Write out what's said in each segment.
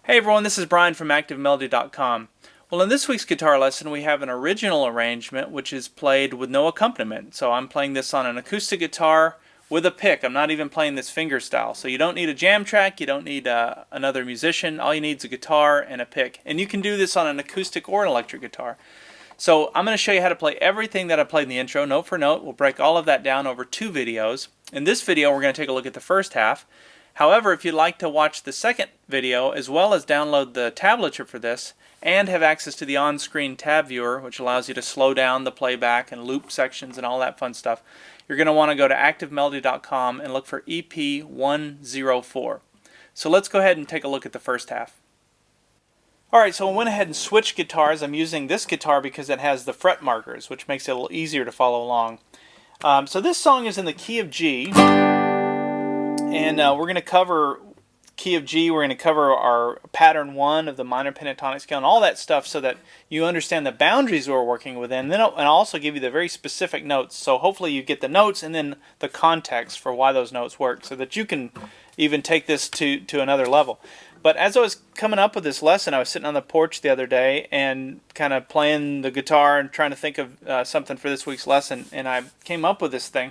Hey everyone, this is Brian from ActiveMelody.com. Well, in this week's guitar lesson we have an original arrangement which is played with no accompaniment. So I'm playing this on an acoustic guitar with a pick. I'm not even playing this finger style. So you don't need a jam track, you don't need another musician. All you need is a guitar and a pick. And you can do this on an acoustic or an electric guitar. So I'm going to show you how to play everything that I played in the intro, note for note. We'll break all of that down over 2 videos. In this video we're going to take a look at the first half. However, if you'd like to watch the second video as well as download the tablature for this and have access to the on-screen tab viewer, which allows you to slow down the playback and loop sections and all that fun stuff, you're going to want to go to ActiveMelody.com and look for EP104. So let's go ahead and take a look at the first half. Alright, so I went ahead and switched guitars. I'm using this guitar because it has the fret markers, which makes it a little easier to follow along. So this song is in the key of G. And we're going to cover key of G, we're going to cover our pattern 1 of the minor pentatonic scale and all that stuff so that you understand the boundaries we're working within. And then I'll also give you the very specific notes. So hopefully you get the notes and then the context for why those notes work so that you can even take this to another level. But as I was coming up with this lesson, I was sitting on the porch the other day and kind of playing the guitar and trying to think of something for this week's lesson. And I came up with this thing.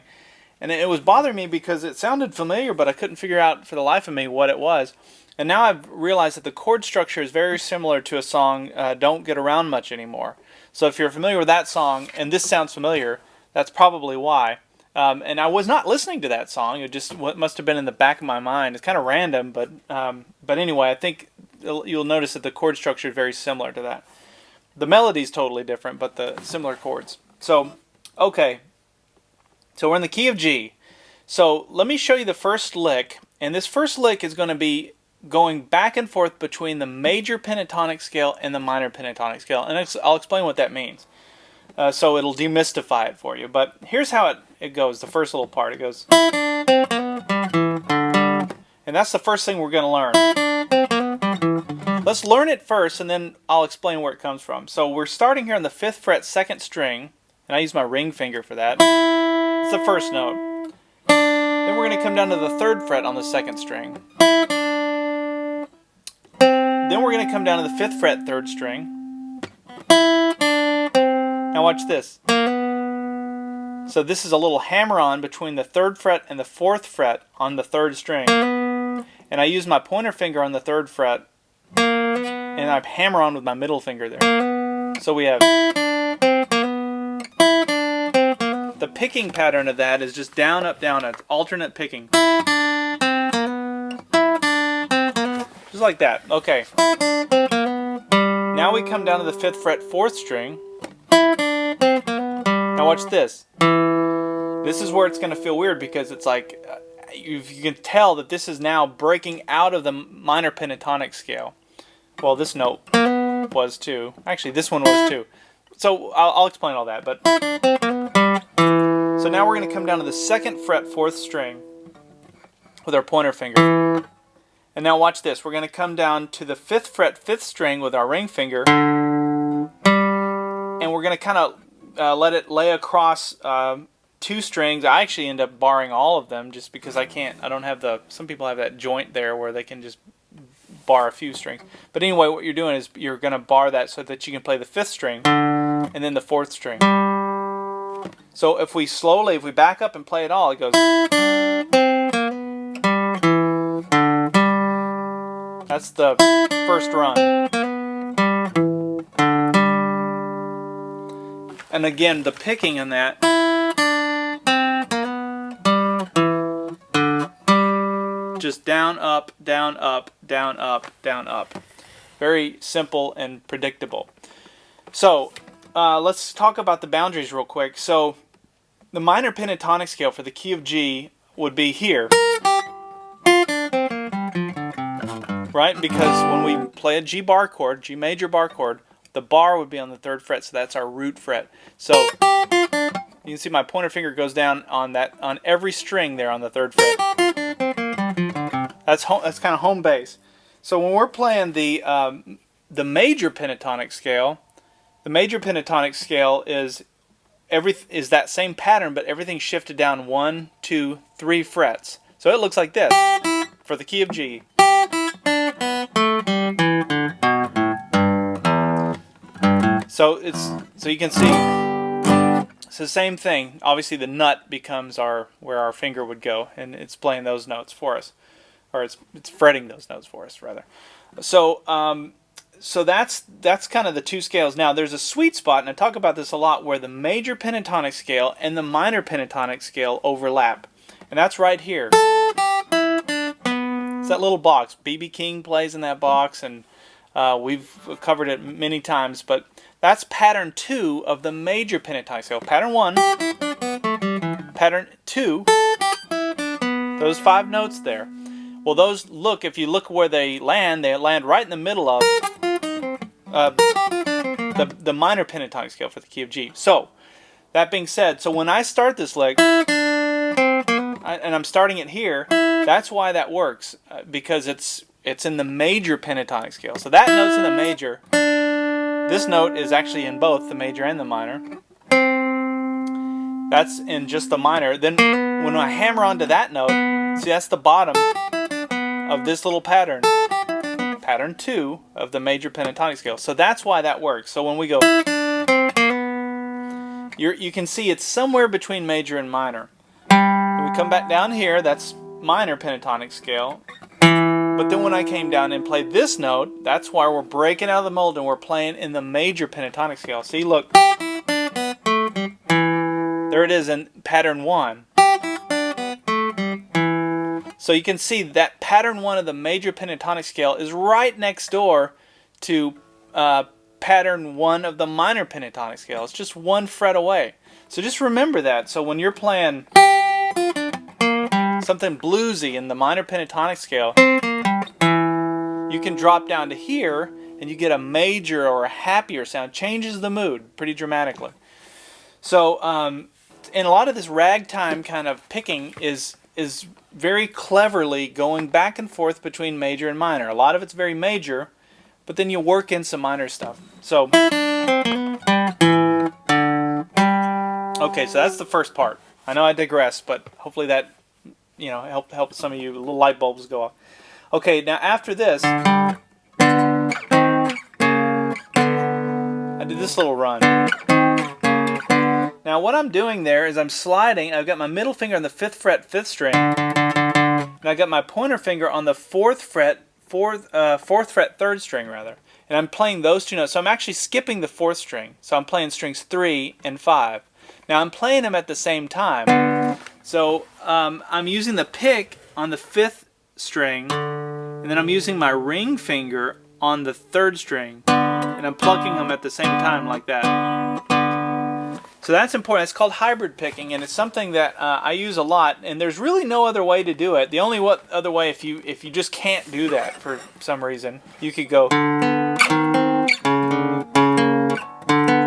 And it was bothering me because it sounded familiar, but I couldn't figure out for the life of me what it was. And now I've realized that the chord structure is very similar to a song, Don't Get Around Much Anymore. So if you're familiar with that song, and this sounds familiar, that's probably why. And I was not listening to that song. It just must have been in the back of my mind. It's kind of random, but anyway, I think you'll notice that the chord structure is very similar to that. The melody's totally different, but the similar chords. So, okay. So we're in the key of G. So let me show you the first lick. And this first lick is going to be going back and forth between the major pentatonic scale and the minor pentatonic scale. And I'll explain what that means. So it'll demystify it for you. But here's how it goes, the first little part. It goes... And that's the first thing we're going to learn. Let's learn it first and then I'll explain where it comes from. So we're starting here on the 5th fret, 2nd string. And I use my ring finger for that. It's the first note. Then we're going to come down to the 3rd fret on the 2nd string. Then we're going to come down to the 5th fret, 3rd string. Now watch this. So this is a little hammer-on between the 3rd fret and the 4th fret on the 3rd string. And I use my pointer finger on the 3rd fret. And I hammer on with my middle finger there. So we have... The picking pattern of that is just down, up, down. It's alternate picking. Just like that. Okay. Now we come down to the 5th fret, 4th string. Now watch this. This is where it's going to feel weird because it's like you can tell that this is now breaking out of the minor pentatonic scale. Well, this note was too. Actually, this one was too. So I'll explain all that. But so now we're going to come down to the 2nd fret, 4th string with our pointer finger. And now watch this. We're going to come down to the 5th fret, 5th string with our ring finger. And we're going to kind of let it lay across 2 strings. I actually end up barring all of them just because I don't have some people have that joint there where they can just bar a few strings. But anyway, what you're doing is you're going to bar that so that you can play the 5th string and then the 4th string. So if we back up and play it all, it goes... That's the first run. And again, the picking on that... Just down, up, down, up, down, up, down, up. Very simple and predictable. So, let's talk about the boundaries real quick. So, the minor pentatonic scale for the key of G would be here. Right? Because when we play a G bar chord, G major bar chord, the bar would be on the 3rd fret, so that's our root fret. So, you can see my pointer finger goes down on every string there on the 3rd fret. That's kind of home base. So when we're playing the major pentatonic scale, the major pentatonic scale is that same pattern, but everything's shifted down 1, 2, 3 frets. So it looks like this for the key of G. So you can see it's the same thing. Obviously the nut becomes where our finger would go, and it's playing those notes for us, or it's fretting those notes for us rather. So so that's kind of the two scales. Now there's a sweet spot, and I talk about this a lot, where the major pentatonic scale and the minor pentatonic scale overlap, and that's right here. It's that little box. B.B. King plays in that box, and we've covered it many times, but that's pattern 2 of the major pentatonic scale. Pattern 1, pattern 2, those 5 notes there. Well, those, look, if you look where they land right in the middle of the minor pentatonic scale for the key of G. So, that being said, so when I start this lick, and I'm starting it here, that's why that works, because it's in the major pentatonic scale. So that note's in the major. This note is actually in both the major and the minor. That's in just the minor. Then when I hammer onto that note, see, that's the bottom of this little pattern. Pattern 2 of the major pentatonic scale. So that's why that works. So when we go, you can see it's somewhere between major and minor. When we come back down here, that's minor pentatonic scale. But then when I came down and played this note, that's why we're breaking out of the mold and we're playing in the major pentatonic scale. See, look. There it is in pattern 1. So you can see that pattern 1 of the major pentatonic scale is right next door to pattern 1 of the minor pentatonic scale. It's just 1 fret away. So just remember that. So when you're playing something bluesy in the minor pentatonic scale, you can drop down to here and you get a major or a happier sound. Changes the mood pretty dramatically. So and a lot of this ragtime kind of picking is very cleverly going back and forth between major and minor. A lot of it's very major, but then you work in some minor stuff. So okay, so that's the first part. I know I digress, but hopefully that help some of you, little light bulbs go off. Okay, now after this, I did this little run. Now what I'm doing there is I'm sliding. I've got my middle finger on the 5th fret, 5th string, and I got my pointer finger on the 4th fret, 4th fret, 3rd string rather, and I'm playing those 2 notes. So I'm actually skipping the 4th string. So I'm playing strings 3 and 5. Now I'm playing them at the same time. So I'm using the pick on the 5th string, and then I'm using my ring finger on the 3rd string, and I'm plucking them at the same time like that. So that's important. It's called hybrid picking, and it's something that I use a lot, and there's really no other way to do it. The only other way, if you just can't do that for some reason, you could go,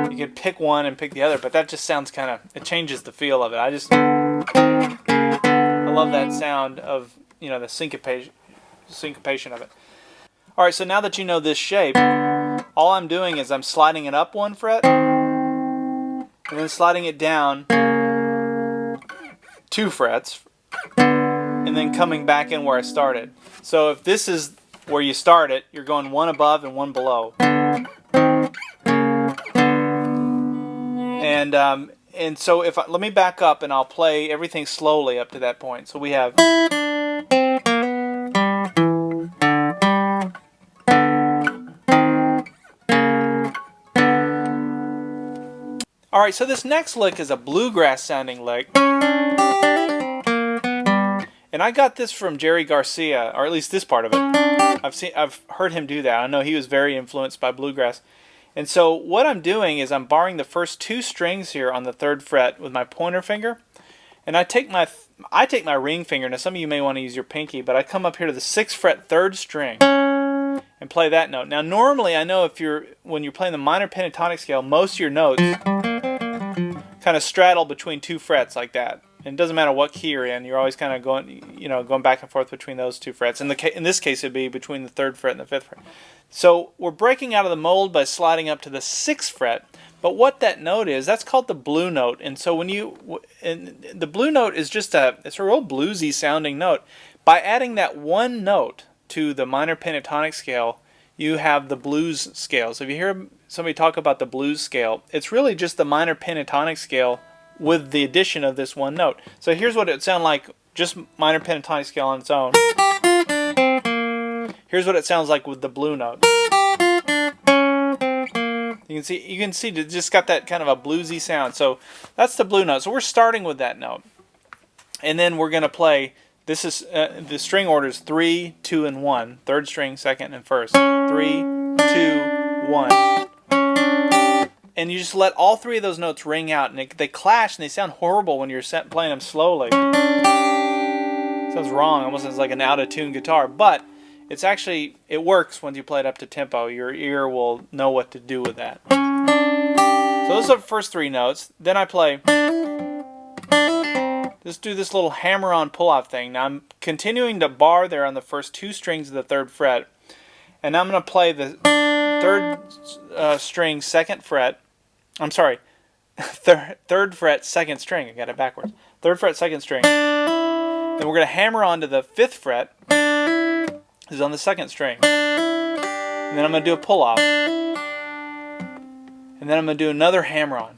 you could pick one and pick the other, but that just sounds kind of, it changes the feel of it. I love that sound of, the syncopation of it. Alright, so now that you know this shape, all I'm doing is I'm sliding it up 1 fret, and then sliding it down 2 frets, and then coming back in where I started. So if this is where you start it, you're going 1 above and 1 below. And so let me back up and I'll play everything slowly up to that point. So we have, alright, so this next lick is a bluegrass sounding lick. And I got this from Jerry Garcia, or at least this part of it. I've heard him do that. I know he was very influenced by bluegrass. And so what I'm doing is I'm barring the first 2 strings here on the 3rd fret with my pointer finger, and I take my ring finger. Now some of you may want to use your pinky, but I come up here to the 6th fret 3rd string and play that note. Now normally I know when you're playing the minor pentatonic scale, most of your notes kind of straddle between 2 frets like that. And it doesn't matter what key you're in, you're always kind of going back and forth between those 2 frets. In this case it'd be between the 3rd fret and the 5th fret. So we're breaking out of the mold by sliding up to the 6th fret, but what that note is, that's called the blue note. And so the blue note is it's a real bluesy sounding note. By adding that 1 note to the minor pentatonic scale, you have the blues scale. So if you hear somebody talk about the blues scale. It's really just the minor pentatonic scale with the addition of this one note. So here's what it sounds like, just minor pentatonic scale on its own. Here's what it sounds like with the blue note. You can see it just got that kind of a bluesy sound. So that's the blue note. So we're starting with that note, and then we're going to play. This is the string order is 3, 2, and 1. Third string, second, and first. 3, 2, 1. And you just let all three of those notes ring out, and they clash, and they sound horrible when you're playing them slowly. Sounds wrong, almost sounds like an out-of-tune guitar, but it's actually, it works when you play it up to tempo. Your ear will know what to do with that. So those are the first three notes. Then I play, just do this little hammer-on pull-off thing. Now I'm continuing to bar there on the first two strings of the 3rd fret, and now I'm going to play the 3rd string, 2nd fret. I'm sorry, 3rd fret, 2nd string. I got it backwards. 3rd fret, 2nd string. Then we're going to hammer onto the 5th fret. This is on the 2nd string. And then I'm going to do a pull off. And then I'm going to do another hammer on.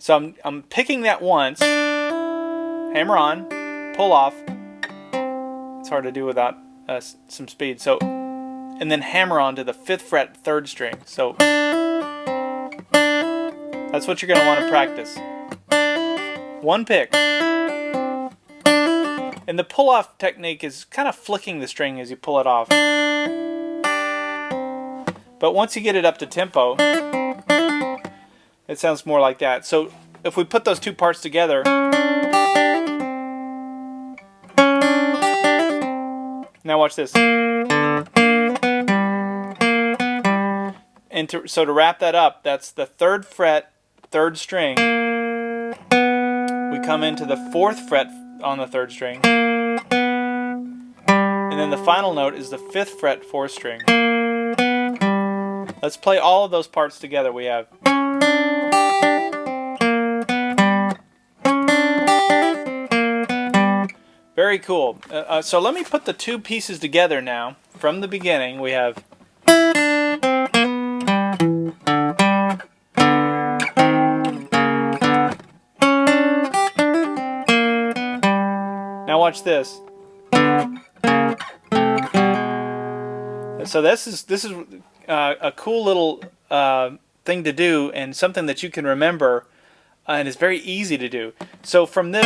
So I'm picking that once, hammer on, pull off. It's hard to do without some speed. So, and then hammer on to the 5th fret, 3rd string. So that's what you're going to want to practice. One pick. And the pull-off technique is kind of flicking the string as you pull it off. But once you get it up to tempo, it sounds more like that. So if we put those two parts together, now watch this. And so to wrap that up, that's the 3rd fret, 3rd string. We come into the 4th fret on the 3rd string. And then the final note is the 5th fret, 4th string. Let's play all of those parts together. We have very cool. So let me put the two pieces together now. From the beginning, we have now watch this. So this is a cool little thing to do, and something that you can remember, and it's very easy to do. So from this,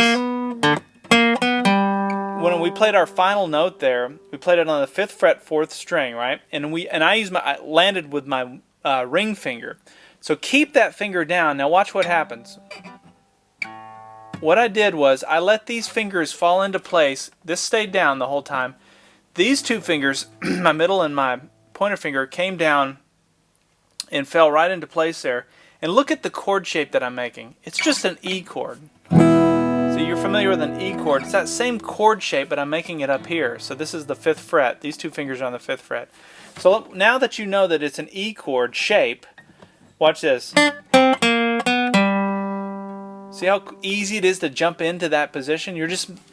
when we played our final note there, we played it on the 5th fret, 4th string, right? And I landed with my ring finger. So keep that finger down. Now watch what happens. What I did was I let these fingers fall into place. This stayed down the whole time. These two fingers, my middle and my pointer finger, came down and fell right into place there. And look at the chord shape that I'm making. It's just an E chord. So you're familiar with an E chord. It's that same chord shape, but I'm making it up here. So this is the 5th fret. These two fingers are on the 5th fret. So now that you know that it's an E chord shape, watch this. See how easy it is to jump into that position?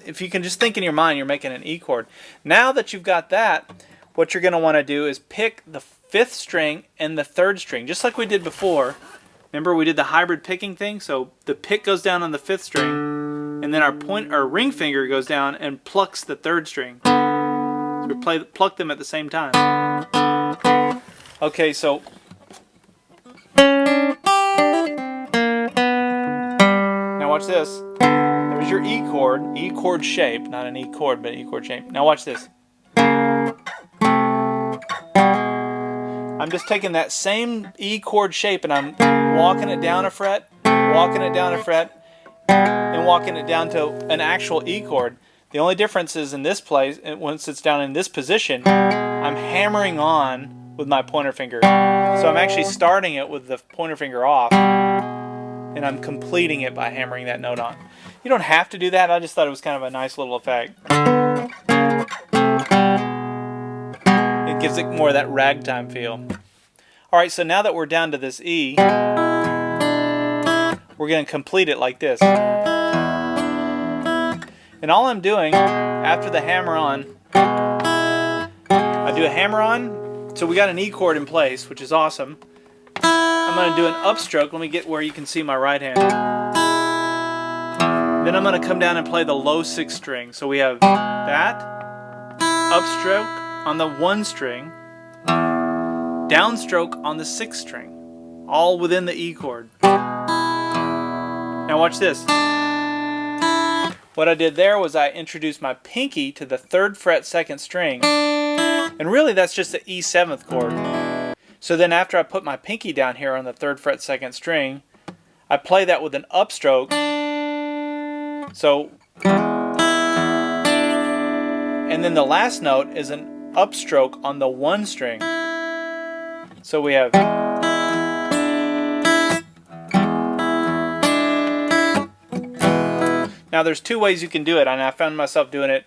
If you can just think in your mind, you're making an E chord. Now that you've got that, what you're going to want to do is pick the 5th string and the 3rd string, just like we did before. Remember, we did the hybrid picking thing? So the pick goes down on the 5th string, and then our ring finger goes down and plucks the 3rd string. So we pluck them at the same time. Okay, so now watch this. There's your E chord shape, not an E chord, but E chord shape. Now watch this. I'm just taking that same E chord shape and I'm walking it down a fret, walking it down a fret, and walking it down to an actual E chord. The only difference is in this place, once it's down in this position, I'm hammering on with my pointer finger. So I'm actually starting it with the pointer finger off, and I'm completing it by hammering that note on. You don't have to do that. I just thought it was kind of a nice little effect. It gives it more of that ragtime feel. Alright, so now that we're down to this E, we're going to complete it like this. And all I'm doing after the hammer on, I do a hammer on, So we got an E chord in place, which is awesome. I'm going to do an upstroke. Let me get where you can see my right hand. Then I'm going to come down and play the low 6th string. So we have that, upstroke on the 1 string, downstroke on the 6th string, all within the E chord. Now watch this. What I did there was I introduced my pinky to the 3rd fret 2nd string, and really that's just the E 7th chord. So then after I put my pinky down here on the 3rd fret 2nd string, I play that with an upstroke. So, and then the last note is an upstroke on the 1 string. So we have. Now there's 2 ways you can do it, and I found myself doing it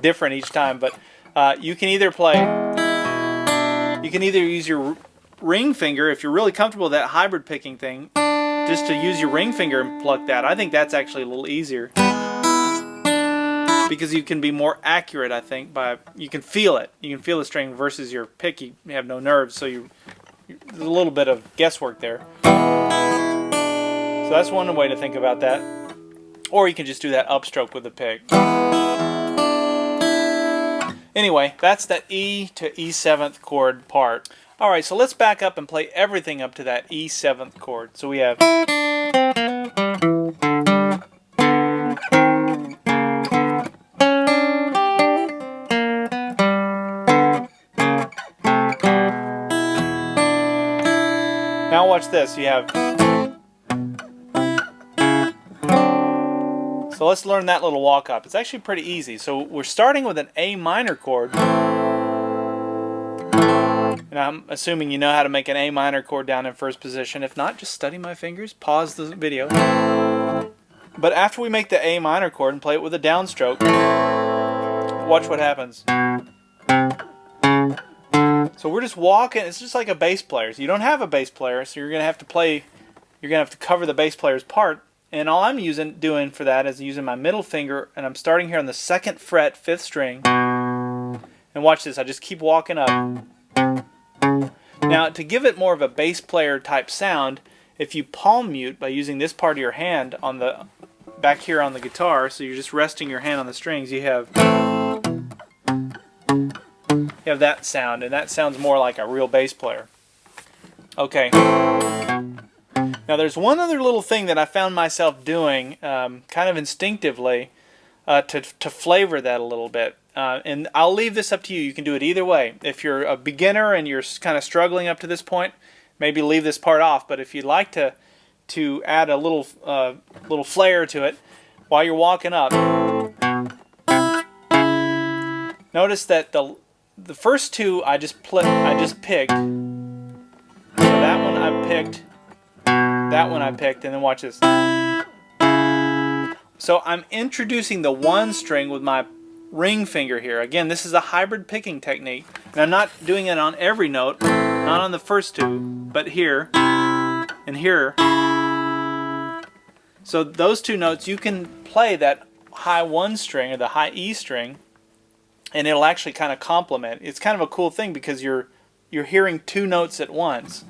different each time. But you can either use your ring finger if you're really comfortable with that hybrid picking thing, just to use your ring finger and pluck that. I think that's actually a little easier because you can be more accurate. I think you can feel it. You can feel the string versus your pick. You have no nerves, so there's a little bit of guesswork there. So that's one way to think about that. Or you can just do that upstroke with the pick. Anyway, that's the E to E 7th chord part. Alright, so let's back up and play everything up to that E 7th chord. So we have. Now watch this. You have. So let's learn that little walk up. It's actually pretty easy. So we're starting with an A minor chord. And I'm assuming you know how to make an A minor chord down in 1st position. If not, just study my fingers, pause the video. But after we make the A minor chord and play it with a downstroke, watch what happens. So we're just walking. It's just like a bass player. So you don't have a bass player, so you're going to have to cover the bass player's part. And all I'm doing for that is using my middle finger, and I'm starting here on the 2nd fret, 5th string. And watch this, I just keep walking up. Now, to give it more of a bass player type sound, if you palm mute by using this part of your hand on the back here on the guitar, so you're just resting your hand on the strings, you have that sound, and that sounds more like a real bass player. Okay. Now there's one other little thing that I found myself doing kind of instinctively to flavor that a little bit. And I'll leave this up to you. You can do it either way. If you're a beginner and you're kind of struggling up to this point, maybe leave this part off. But if you'd like to add a little flair to it while you're walking up, notice that the first 2 I just picked. So that one I picked. That one I picked, and then watch this. So I'm introducing the 1 string with my ring finger here. Again, this is a hybrid picking technique, and I'm not doing it on every note, not on the first 2, but here and here. So those 2 notes, you can play that high 1 string or the high E string, and it'll actually kind of complement. It's kind of a cool thing because you're hearing 2 notes at once.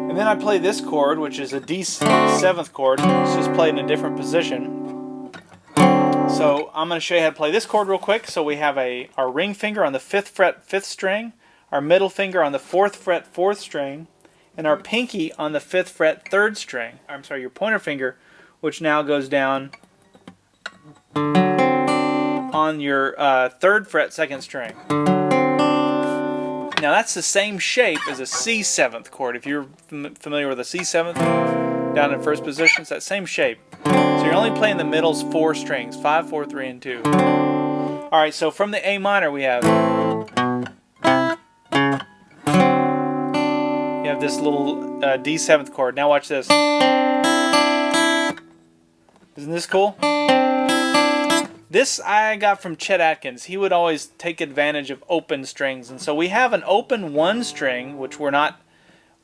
And then I play this chord, which is a D 7th chord. It's just played in a different position. So I'm going to show you how to play this chord real quick. So we have our ring finger on the 5th fret 5th string, our middle finger on the 4th fret 4th string, and our pinky on the 5th fret 3rd string. I'm sorry, your pointer finger, which now goes down on your 3rd fret 2nd string. Now that's the same shape as a C 7th chord. If you're familiar with a C 7th down in 1st position, it's that same shape. So you're only playing the middle's 4 strings, 5, 4, 3, and 2. Alright, so from the A minor we have this little D 7th chord. Now watch this. Isn't this cool? This I got from Chet Atkins. He would always take advantage of open strings, and so we have an open 1 string, which we're not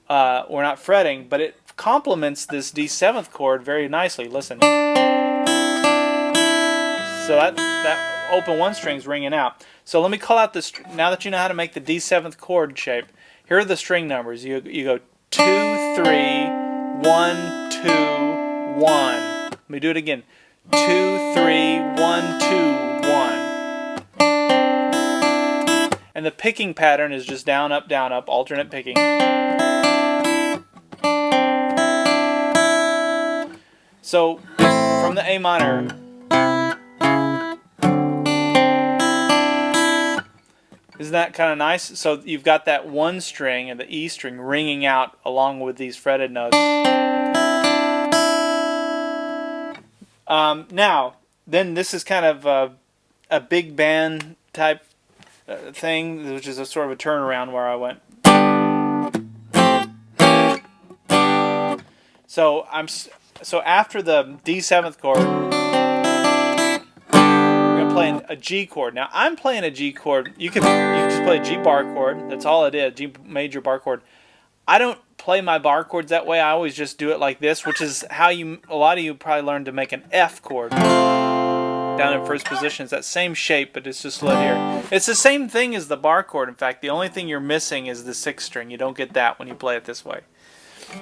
fretting, but it complements this D 7th chord very nicely. Listen. So that open 1 string is ringing out. So let me call out this. Now that you know how to make the D7th chord shape, here are the string numbers. You go 2, 3, 1, 2, 1. Let me do it again. 2, 3, 1, 2, 1. And the picking pattern is just down, up, alternate picking. So from the A minor, isn't that kind of nice? So you've got that 1 string and the E string ringing out along with these fretted notes. Now, then this is kind of a big band type thing, which is a sort of a turnaround where I went. So after the D7th chord, we're going to play a G chord. Now I'm playing a G chord. You can just play a G bar chord. That's all it is, G major bar chord. I don't play my bar chords that way. I always just do it like this, which is how a lot of you probably learned to make an F chord down in first position. It's that same shape, but it's just slid here. It's the same thing as the bar chord. In fact, the only thing you're missing is the 6th string. You don't get that when you play it this way.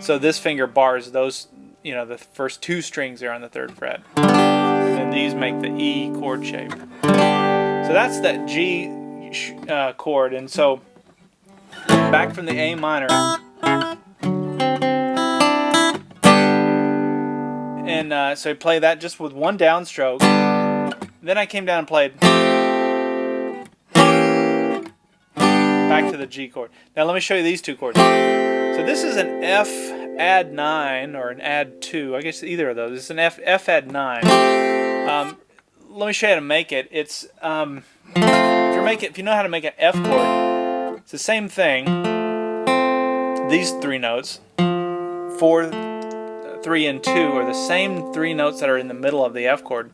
So this finger bars those, the first 2 strings there on the 3rd fret. And then these make the E chord shape. So that's that G chord. And so back from the A minor. And so I play that just with 1 downstroke. Then I came down and played back to the G chord. Now let me show you these 2 chords. So this is an F add 9 or an add 2. I guess either of those. It's an F add 9. Let me show you how to make it. It's if you know how to make an F chord, it's the same thing. These 3 notes, 4, 3, and 2 are the same 3 notes that are in the middle of the F chord.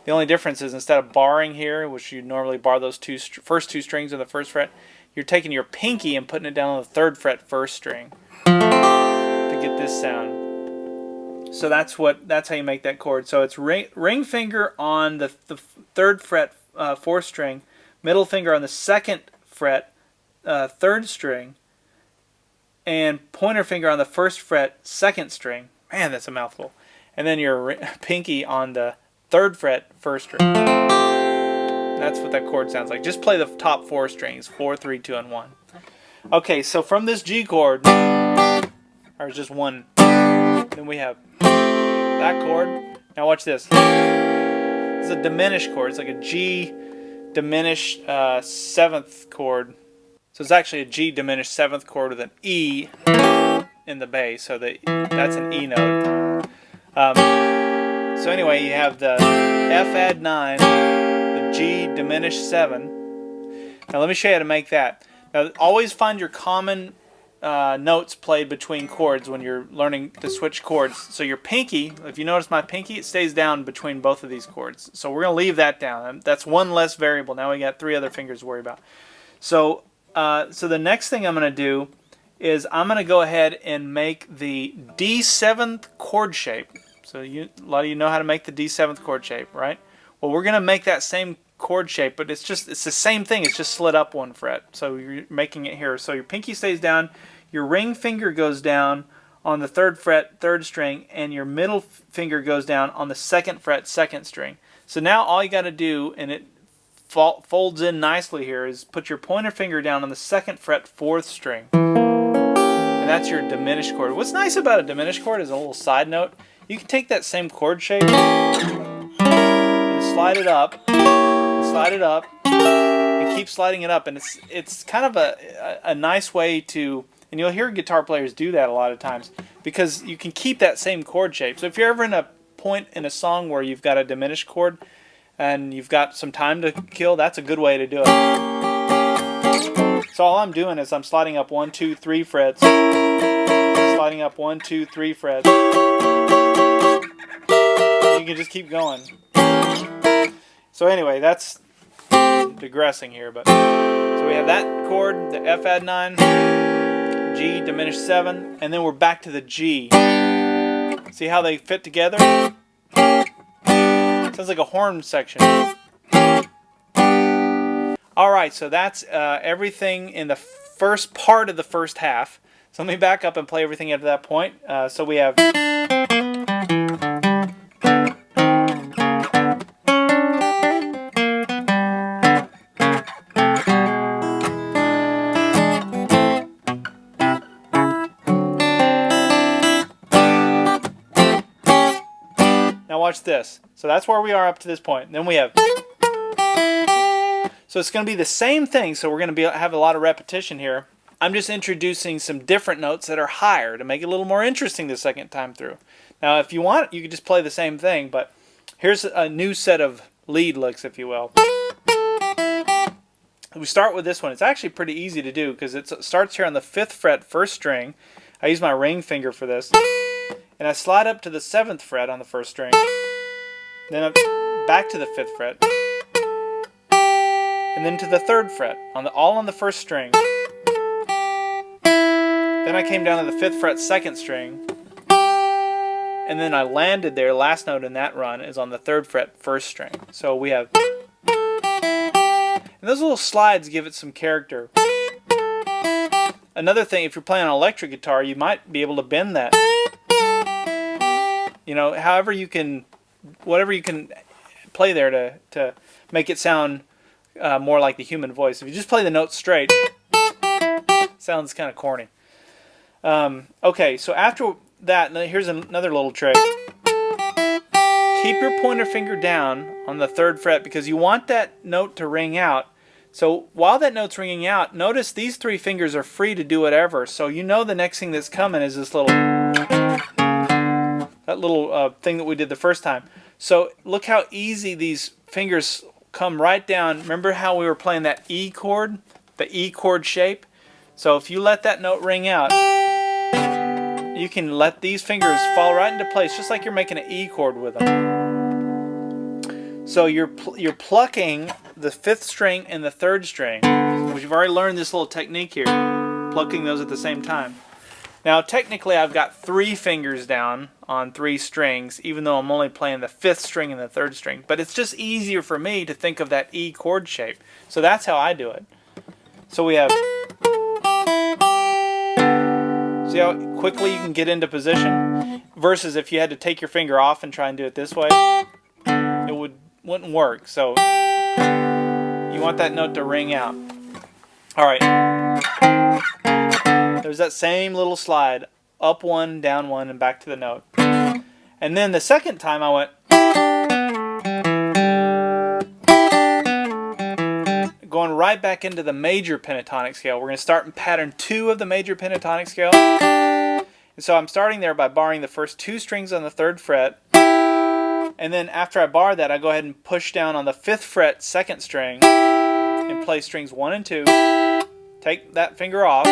The only difference is instead of barring here, which you normally bar those first 2 strings of the 1st fret, you're taking your pinky and putting it down on the 3rd fret 1st string to get this sound. So that's how you make that chord. So it's ring finger on the 3rd fret 4th string, middle finger on the 2nd fret 3rd string, and pointer finger on the 1st fret 2nd string. Man, that's a mouthful. And then your pinky on the 3rd fret 1st string. That's what that chord sounds like. Just play the top 4 strings, 4, 3, 2, and 1. Okay, so from this G chord, or just 1, then we have that chord. Now watch this. It's a diminished chord. It's like a G diminished 7th chord. So it's actually a G diminished 7th chord with an E in the bass. So that's an E note. So anyway, you have the F add 9, the G diminished 7. Now let me show you how to make that. Now always find your common notes played between chords when you're learning to switch chords. So your pinky, if you notice my pinky, it stays down between both of these chords. So we're going to leave that down. That's 1 less variable. Now we got 3 other fingers to worry about. So the next thing I'm going to do is I'm going to go ahead and make the D7th chord shape. So a lot of you know how to make the D7th chord shape, right? Well, we're going to make that same chord shape, but it's the same thing. It's just slid up 1 fret. So you're making it here. So your pinky stays down, your ring finger goes down on the 3rd fret 3rd string, and your middle finger goes down on the 2nd fret 2nd string. So now all you got to do, and it folds in nicely here, is put your pointer finger down on the 2nd fret 4th string. And that's your diminished chord. What's nice about a diminished chord is a little side note. You can take that same chord shape and slide it up, and keep sliding it up. And it's kind of a nice way to, and you'll hear guitar players do that a lot of times, because you can keep that same chord shape. So if you're ever in a point in a song where you've got a diminished chord and you've got some time to kill, that's a good way to do it. So all I'm doing is I'm sliding up 1, 2, 3 frets, sliding up 1, 2, 3 frets. You can just keep going. So anyway, that's digressing here, but so we have that chord, the F add 9, G diminished 7, and then we're back to the G. See how they fit together? So Sounds like a horn section. Alright, so that's everything in the first part of the first half. So let me back up and play everything after that point. So we have... Now watch this. So that's where we are up to this point. Then we have... So it's going to be the same thing, so we're going to have a lot of repetition here. I'm just introducing some different notes that are higher to make it a little more interesting the second time through. Now if you want, you can just play the same thing, but here's a new set of lead licks, if you will. We start with this one. It's actually pretty easy to do because it starts here on the 5th fret, 1st string. I use my ring finger for this. And I slide up to the 7th fret on the 1st string. Then up back to the 5th fret. And then to the 3rd fret, all on the 1st string. Then I came down to the 5th fret, 2nd string. And then I landed there. Last note in that run is on the 3rd fret, 1st string. So we have... And those little slides give it some character. Another thing, if you're playing an electric guitar, you might be able to bend that. You know, however you can... Whatever you can play there to make it sound... more like the human voice. If you just play the notes straight, sounds kind of corny. Okay, so after that, here's another little trick. Keep your pointer finger down on the 3rd fret because you want that note to ring out. So while that note's ringing out, notice these 3 fingers are free to do whatever. So you know the next thing that's coming is this little thing that we did the first time. So look how easy these fingers come right down. Remember how we were playing that E chord? The E chord shape? So if you let that note ring out, you can let these fingers fall right into place just like you're making an E chord with them. So you're plucking the 5th string and the 3rd string, which you've already learned this little technique here, plucking those at the same time. Now technically I've got 3 fingers down on 3 strings, even though I'm only playing the 5th string and the 3rd string. But it's just easier for me to think of that E chord shape. So that's how I do it. So we have... See how quickly you can get into position? Versus if you had to take your finger off and try and do it this way, it wouldn't work. So you want that note to ring out. Alright. There's that same little slide, up 1, down 1, and back to the note. And then the second time I went, going right back into the major pentatonic scale. We're going to start in pattern 2 of the major pentatonic scale. And so I'm starting there by barring the first 2 strings on the 3rd fret. And then after I bar that, I go ahead and push down on the 5th fret, 2nd string, and play strings 1 and 2. Take that finger off.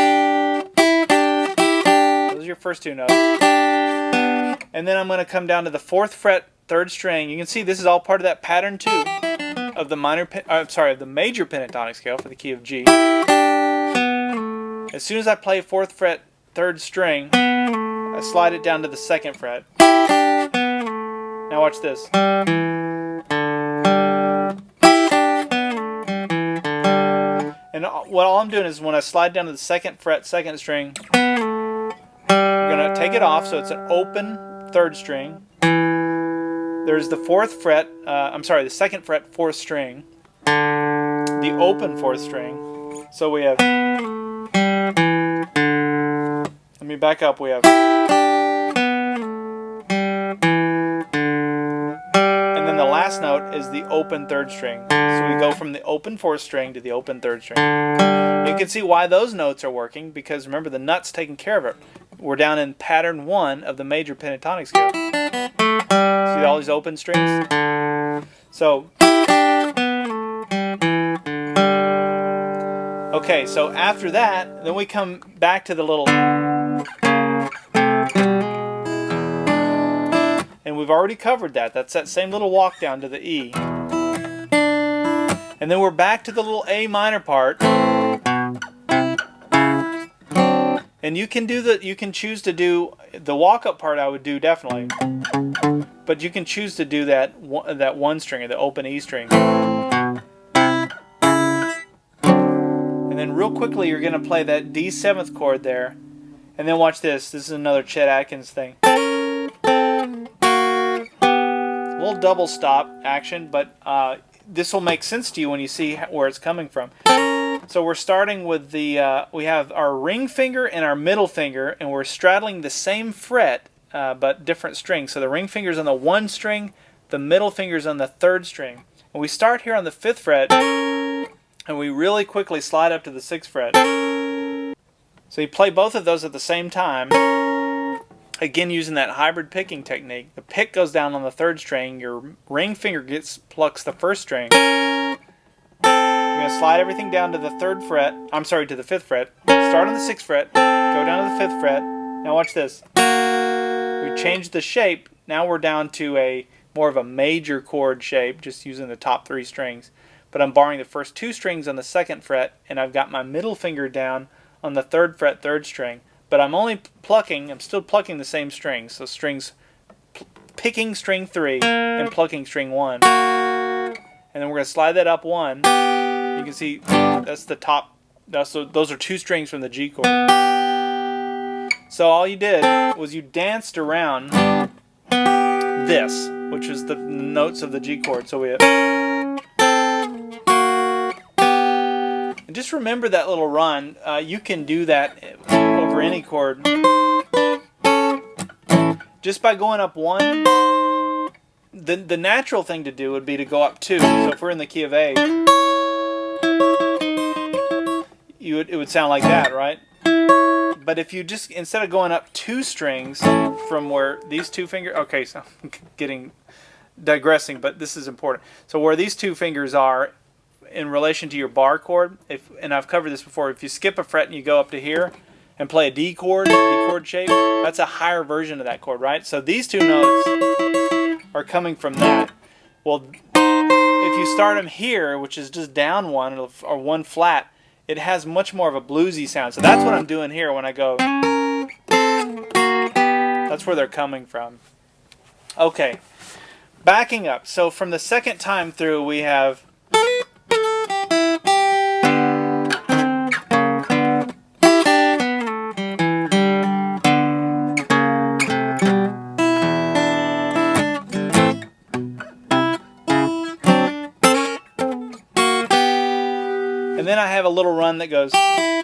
Those are your first 2 notes. And then I'm going to come down to the 4th fret, 3rd string. You can see this is all part of that pattern 2 of the of the major pentatonic scale for the key of G. As soon as I play 4th fret, 3rd string, I slide it down to the 2nd fret. Now watch this. And what all I'm doing is when I slide down to the 2nd fret, 2nd string, I'm going to take it off so it's an open 3rd string. There's the 4th fret, the 2nd fret, 4th string, the open 4th string. So we have, let me back up, we have, and then the last note is the open 3rd string. So we go from the open 4th string to the open 3rd string. You can see why those notes are working because remember the nut's taking care of it. We're down in pattern 1 of the major pentatonic scale. See all these open strings? So, okay, so after that, then we come back to the little... And we've already covered that. That's that same little walk down to the E. And then we're back to the little A minor part. And you can choose to do the walk-up part I would do definitely. but you can choose to do that one string, or the open E string. And then real quickly you're going to play that D 7th chord there, and then watch this. This is another Chet Atkins thing. A little double stop action, but this will make sense to you when you see where it's coming from. So we're starting with the, we have our ring finger and our middle finger, and we're straddling the same fret, but different strings. So the ring finger's on the 1 string, the middle finger's on the 3rd string. And we start here on the 5th fret, and we really quickly slide up to the 6th fret. So you play both of those at the same time, again using that hybrid picking technique. The pick goes down on the 3rd string, your ring finger plucks the 1st string. You're going to slide everything down to the 3rd fret, I'm sorry, to the 5th fret. Start on the 6th fret, go down to the 5th fret. Now watch this. We changed the shape. Now we're down to a more of a major chord shape, just using the top 3 strings. But I'm barring the first 2 strings on the 2nd fret, and I've got my middle finger down on the 3rd fret, 3rd string. But I'm only plucking, I'm still plucking the same strings. So strings, picking string 3 and plucking string 1. And then we're going to slide that up 1. You can see that's the top, those are 2 strings from the G chord. So all you did was you danced around this, which is the notes of the G chord. So we have, and just remember that little run. You can do that over any chord just by going up 1. The natural thing to do would be to go up 2. So if we're in the key of A, it would sound like that, right? But if you just, instead of going up 2 strings from where these 2 fingers, okay, so I'm digressing, but this is important. So where these 2 fingers are in relation to your bar chord, and I've covered this before, if you skip a fret and you go up to here and play a D chord shape, that's a higher version of that chord, right? So these 2 notes are coming from that. Well, if you start them here, which is just down 1 or 1 flat, it has much more of a bluesy sound. So that's what I'm doing here when I go. That's where they're coming from. Okay, backing up. So from the 2nd time through, we have. And then I have a little run that goes. A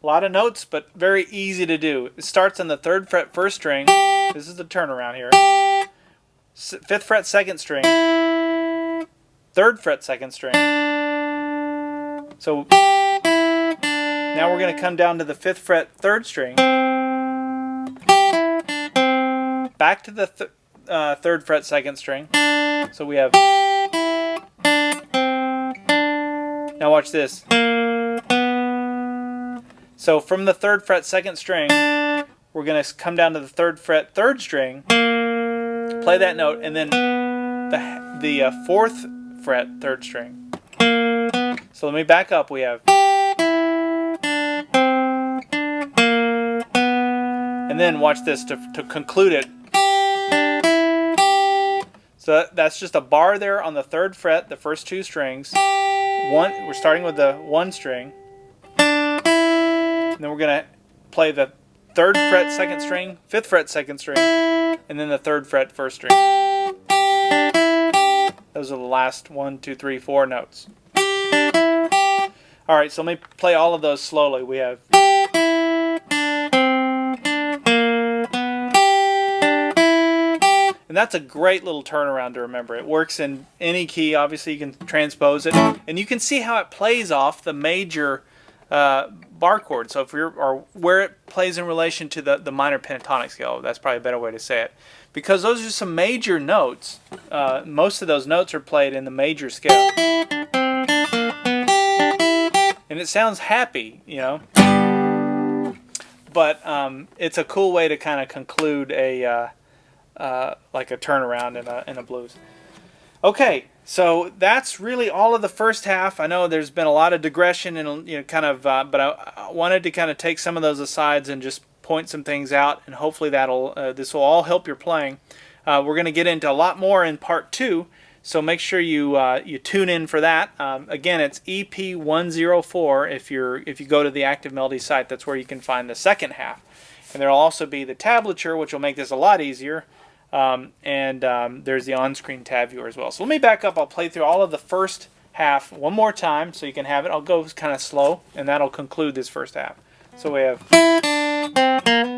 lot of notes, but very easy to do. It starts on the 3rd fret, 1st string. This is the turnaround here. 5th fret, 2nd string. 3rd fret, 2nd string. So now we're going to come down to the 5th fret, 3rd string. Back to the 3rd fret, 2nd string. So we have. Now watch this. So from the 3rd fret, 2nd string, we're going to come down to the 3rd fret, 3rd string, play that note, and then the 4th fret, 3rd string. So let me back up. We have. And then watch this to conclude it. So that's just a bar there on the 3rd fret, the first 2 strings. We're starting with the 1 string. And then we're going to play the 3rd fret, 2nd string, 5th fret, 2nd string, and then the 3rd fret, 1st string. Those are the last 1, 2, 3, 4 notes. Alright, so let me play all of those slowly. We have. And that's a great little turnaround to remember. It works in any key. Obviously, you can transpose it. And you can see how it plays off the major bar chord. So if or where it plays in relation to the minor pentatonic scale. That's probably a better way to say it. Because those are some major notes. Most of those notes are played in the major scale. And it sounds happy, you know. But it's a cool way to kind of conclude a like a turnaround in a blues. Okay, so that's really all of the first half. I know there's been a lot of digression and but I wanted to kind of take some of those asides and just point some things out, and hopefully this will all help your playing. We're going to get into a lot more in part 2, so make sure you tune in for that. Again, it's EP104. If you go to the Active Melody site, that's where you can find the second half. And there will also be the tablature, which will make this a lot easier. There's the on-screen tab viewer as well. So let me back up. I'll play through all of the first half one more time so you can have it. I'll go kind of slow, and that'll conclude this first half. So we have...